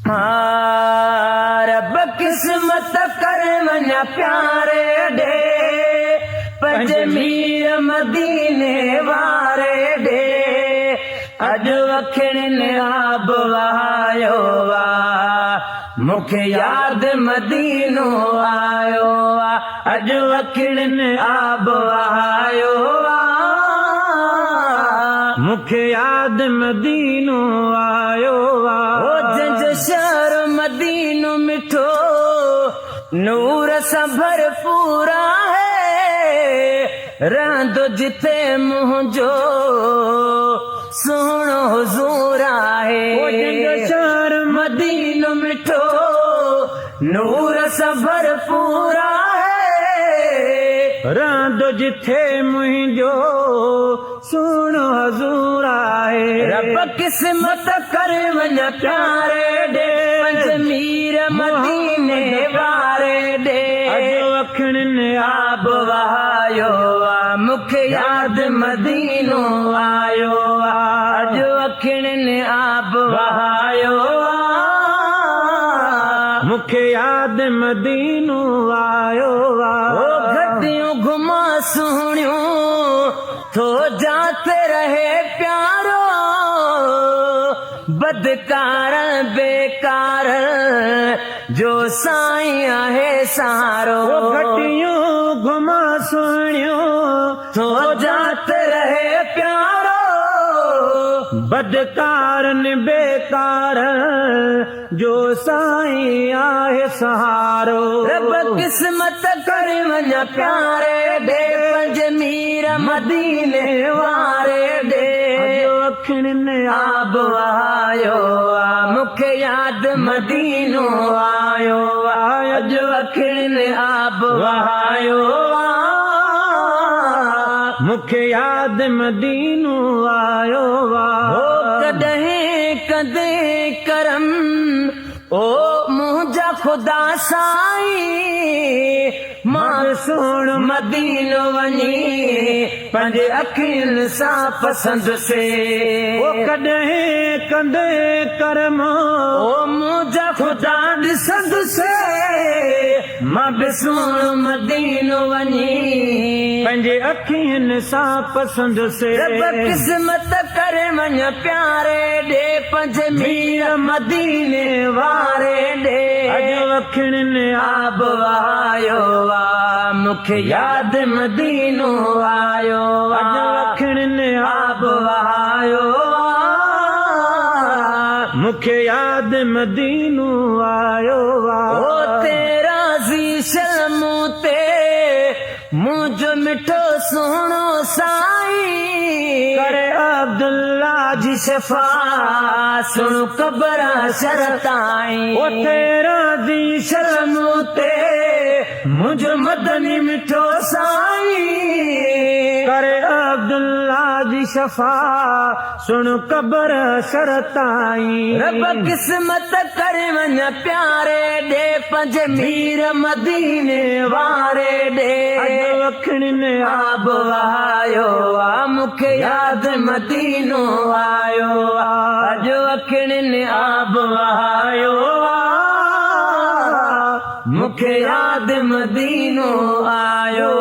रब किस्मत कर वञा प्यारे ॾे पंजमीर मदीने वारे ॾे अॼु अखियुनि आब वहायो वा मूंखे यादि मदीनो आयो वा अॼु अखियुनि आब वहायो वा मूंखे यादि मदीनो आयो वा जंहिंजो शहर मदीनो मिठो नूर सां भरपूर आहे रहंदो जिथे मुंहिंजो सुहिणो हुज़ूर आहे जंहिंजो शहर मदीनो मिठो नूर सां भरपूर आहे रहंदो जिथे मुंहिंजो सुहिणो हुज़ूर आहे रब किस्मत कर वञा प्यारे ॾे पंजमीर मदीने वारे ॾे अॼु अखियुनि आब वहायो वा मूंखे यादि मदीनो आयो वा अॼु अखियुनि आब वहायो वा मूंखे यादि मदीनो आयो वा गड्डियूं घुमा सुहिणियूं थो जाते रहे प्यारो बदकार बेकार जो साईं आहे सहारो गड्डियूं घुमा सुहिणियूं थो जाते रहे प्यारो बदकार बेकार जो साईं आहे सहारो रब किस्मत कर वञा प्यारे ॾे पंजमीर मदीने वारे ॾे अखियुनि आब वहायो वा मूंखे यादि मदीनो आयो वा अॼु अखियुनि आब वहायो वा मूंखे यादि मदीनो आयो वा कॾहिं कॾहिं करम ओ मुंहिंजा ख़ुदा साईं मां सुण मदीनो वञी पंहिंजे अखियुनि सां पसंदि से कॾहिं कॾहिं करम ओ मुंहिंजा ख़ुदा ॾिसंदि से मां बि सुण मदीनो वञी पंहिंजे अखियुनि सां पसंदि से रब किस्मत कर वञा प्यारे ॾे पंजमीर मदीने वारे ॾे अॼु अखियुनि आब वहायो वा मूंखे यादि मदीनो आयो अॼु अखियुनि आब वहायो वा मूंखे यादि मदीनो आयो वा तेरा ज़ीशल मूं ते मुंहिंजो मिठो सुहिणो साईं करे अब्दुल्ला जी शफ़ा सुण क़ब्र हशर ताईं ओ तेरा ज़ीशल मूं ते मुंहिंजो मदनी मिठो साईं करे अब्दुल्ला जी शफ़ा सुण क़ब्र हशर ताईं रब किस्मत कर वञा प्यारे ॾे पंजमीर मदीने वारे ॾे अखियुनि आब वहायो वा मूंखे यादि मदीनो आयो वा अॼु अखियुनि आब वहायो वा मूंखे यादि मदीनो आयो